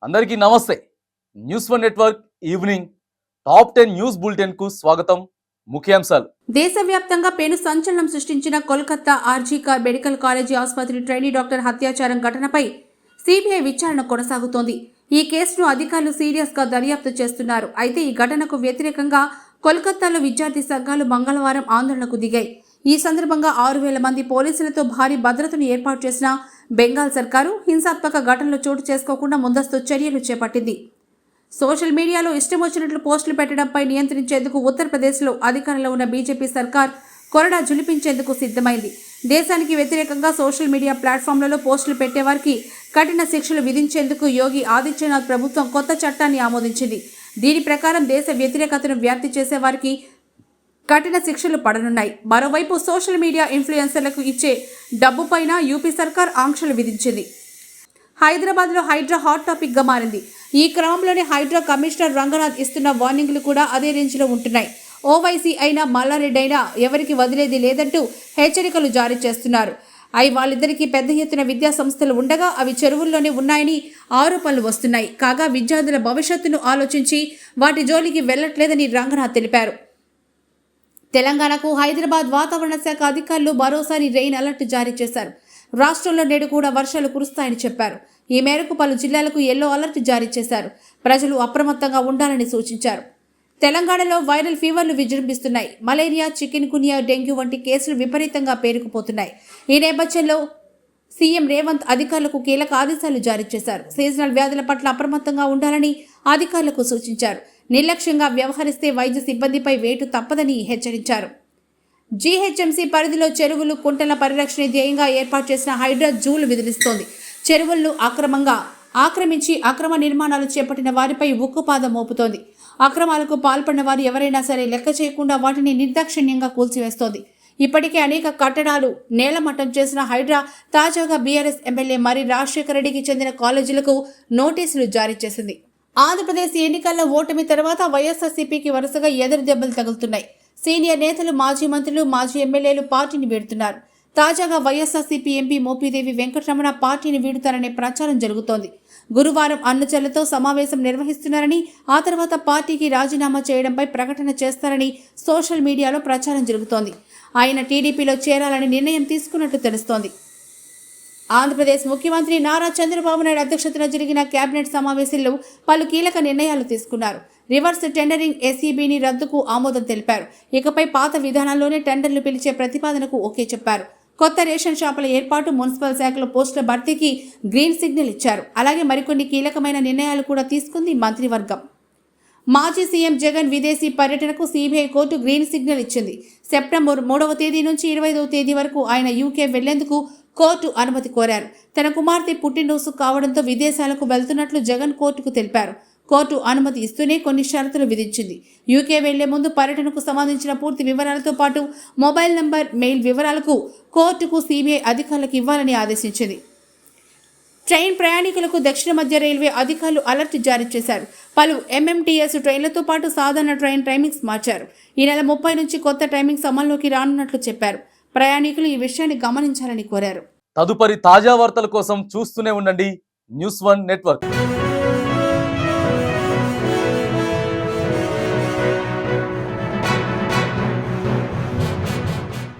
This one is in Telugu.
అందరికీ నమస్తే. News one network evening top 10 news bulletin కు స్వాగతం. ముఖ్యాంశాలు. దేశవ్యాప్తంగా పెను సంచలనం సృష్టించిన కోల్కతా ఆర్జీ మెడికల్ కాలేజీ ఆసుపత్రి ట్రైనీ డాక్టర్ హత్యాచారం ఘటనపై సిబిఐ విచారణ కొనసాగుతోంది. ఈ కేసును అధికారులు సీరియస్ గా దర్యాప్తు చేస్తున్నారు. అయితే ఈ ఘటనకు వ్యతిరేకంగా కోల్కతాలో విద్యార్థి సంఘాలు మంగళవారం ఆందోళనకు దిగాయి. ఈ సందర్భంగా 6,000 మంది పోలీసులతో భారీ భద్రతను ఏర్పాటు చేసిన బెంగాల్ సర్కారు హింసాత్మక ఘటనలు చోటు చేసుకోకుండా ముందస్తు చర్యలు చేపట్టింది. సోషల్ మీడియాలో ఇష్టం వచ్చినట్లు పోస్టులు పెట్టడంపై నియంత్రించేందుకు ఉత్తరప్రదేశ్లో అధికారంలో ఉన్న బీజేపీ సర్కార్ కొరడా జులిపించేందుకు సిద్ధమైంది. దేశానికి వ్యతిరేకంగా సోషల్ మీడియా ప్లాట్ఫామ్లలో పోస్టులు పెట్టేవారికి కఠిన శిక్షలు విధించేందుకు యోగి ఆదిత్యనాథ్ ప్రభుత్వం కొత్త చట్టాన్ని ఆమోదించింది. దీని ప్రకారం దేశ వ్యతిరేకతను వ్యాప్తి చేసేవారికి కఠిన శిక్షలు పడనున్నాయి. మరోవైపు సోషల్ మీడియా ఇన్ఫ్లుయెన్సర్లకు ఇచ్చే డబ్బుపైన యూపీ సర్కార్ ఆంక్షలు విధించింది. హైదరాబాద్లో హైడ్రా హాట్ టాపిక్ గా మారింది. ఈ క్రమంలోనే హైడ్రా కమిషనర్ రంగనాథ్ ఇస్తున్న వార్నింగ్లు కూడా అదే రేంజ్లో ఉంటున్నాయి. ఓవైసీ అయినా మల్లారెడ్డి అయినా ఎవరికి వదిలేది లేదంటూ హెచ్చరికలు జారీ చేస్తున్నారు. వాళ్ళిద్దరికీ పెద్ద ఎత్తున విద్యా సంస్థలు ఉండగా అవి చెరువుల్లోనే ఉన్నాయని ఆరోపణలు వస్తున్నాయి. కాగా విద్యార్థుల భవిష్యత్తును ఆలోచించి వాటి జోలికి వెళ్లట్లేదని రంగనాథ్ తెలిపారు. తెలంగాణకు హైదరాబాద్ వాతావరణ శాఖ అధికారులు మరోసారి రెయిన్ అలర్ట్ జారీ చేశారు. రాష్ట్రంలో నేడు కూడా వర్షాలు కురుస్తాయని చెప్పారు. ఈ మేరకు పలు జిల్లాలకు ఎల్లో అలర్ట్ జారీ చేశారు. ప్రజలు అప్రమత్తంగా ఉండాలని సూచించారు. తెలంగాణలో వైరల్ ఫీవర్లు విజృంభిస్తున్నాయి. మలేరియా, చికెన్ గున్యా, డెంగ్యూ వంటి కేసులు విపరీతంగా పేరుకుపోతున్నాయి. ఈ నేపథ్యంలో సీఎం రేవంత్ అధికారులకు కీలక ఆదేశాలు జారీ చేశారు. సీజనల్ వ్యాధుల పట్ల అప్రమత్తంగా ఉండాలని అధికారులకు సూచించారు. నిర్లక్ష్యంగా వ్యవహరిస్తే వైద్య సిబ్బందిపై వేటు తప్పదని హెచ్చరించారు. జీహెచ్ఎంసీ పరిధిలో చెరువులు, కుంటల పరిరక్షణ ధ్యేయంగా ఏర్పాటు చేసిన హైడ్రా జూలు విధిస్తోంది. చెరువులను ఆక్రమించి అక్రమ నిర్మాణాలు చేపట్టిన వారిపై ఉక్కుపాదం మోపుతోంది. అక్రమాలకు పాల్పడిన వారు ఎవరైనా సరే లెక్క చేయకుండా వాటిని నిర్దాక్షిణ్యంగా కూల్చివేస్తోంది. ఇప్పటికే అనేక కట్టడాలు నేలమట్టం చేసిన హైడ్రా తాజాగా బీఆర్ఎస్ ఎమ్మెల్యే మరి రాజశేఖర రెడ్డికి చెందిన కాలేజీలకు నోటీసులు జారీ చేసింది. ఆంధ్రప్రదేశ్ ఎన్నికల్లో ఓటమి తర్వాత వైఎస్ఆర్సీపీకి వరుసగా ఎదురు దెబ్బలు తగులుతున్నాయి. సీనియర్ నేతలు, మాజీ మంత్రులు, మాజీ ఎమ్మెల్యేలు పార్టీని వీడుతున్నారు. తాజాగా వైఎస్ఆర్సీపీ ఎంపీ మోపిదేవి వెంకటరమణ పార్టీని వీడుతారనే ప్రచారం జరుగుతోంది. గురువారం అన్నచెల్లతో సమావేశం నిర్వహిస్తున్నారని, ఆ తర్వాత పార్టీకి రాజీనామా చేయడంపై ప్రకటన చేస్తారని సోషల్ మీడియాలో ప్రచారం జరుగుతోంది. ఆయన టీడీపీలో చేరాలని నిర్ణయం తీసుకున్నట్టు తెలుస్తోంది. ఆంధ్రప్రదేశ్ ముఖ్యమంత్రి నారా చంద్రబాబు నాయుడు అధ్యక్షతన జరిగిన కేబినెట్ సమావేశంలో పలు కీలక నిర్ణయాలు తీసుకున్నారు. రివర్స్ టెండరింగ్ ఎస్ఈబీని రద్దుకు ఆమోదం తెలిపారు. ఇకపై పాత విధానంలోనే టెండర్లు పిలిచే ప్రతిపాదనకు ఓకే చెప్పారు. కొత్త రేషన్ షాపుల ఏర్పాటు, మున్సిపల్ శాఖలో పోస్టుల భర్తీకి గ్రీన్ సిగ్నల్ ఇచ్చారు. అలాగే మరికొన్ని కీలకమైన నిర్ణయాలు కూడా తీసుకుంది మంత్రివర్గం. మాజీ సీఎం జగన్ విదేశీ పర్యటనకు సిబిఐ కోర్టు గ్రీన్ సిగ్నల్ ఇచ్చింది. సెప్టెంబర్ 3వ తేదీ నుంచి 25వ తేదీ వరకు ఆయన యూకే వెళ్లేందుకు కోర్టు అనుమతి కోరారు. తన కుమార్తె పుట్టినరోజు కావడంతో విదేశాలకు వెళ్తున్నట్లు జగన్ కోర్టుకు తెలిపారు. కోర్టు అనుమతి ఇస్తూనే కొన్ని షరతులు విధించింది. యూకే వెళ్లే ముందు పర్యటనకు సంబంధించిన పూర్తి వివరాలతో పాటు మొబైల్ నంబర్, మెయిల్ వివరాలకు కోర్టుకు సిబిఐ అధికారులకు ఇవ్వాలని ఆదేశించింది. ట్రైన్ ప్రయాణికులకు దక్షిణ మధ్య రైల్వే అధికారులు అలర్ట్ జారీ చేశారు. పలు ఎంఎంటీఎస్ ట్రైన్లతో పాటు సాధారణ ట్రైన్ టైమింగ్స్ మార్చారు. ఈ నెల 30 నుంచి కొత్త టైమింగ్స్ అమల్లోకి రానున్నట్లు చెప్పారు. ప్రయాణికులు ఈ విషయాన్ని గమనించాలని కోరారు. తదుపరి తాజా వార్తల కోసం చూస్తూనే ఉండండి న్యూస్ వన్ నెట్వర్క్.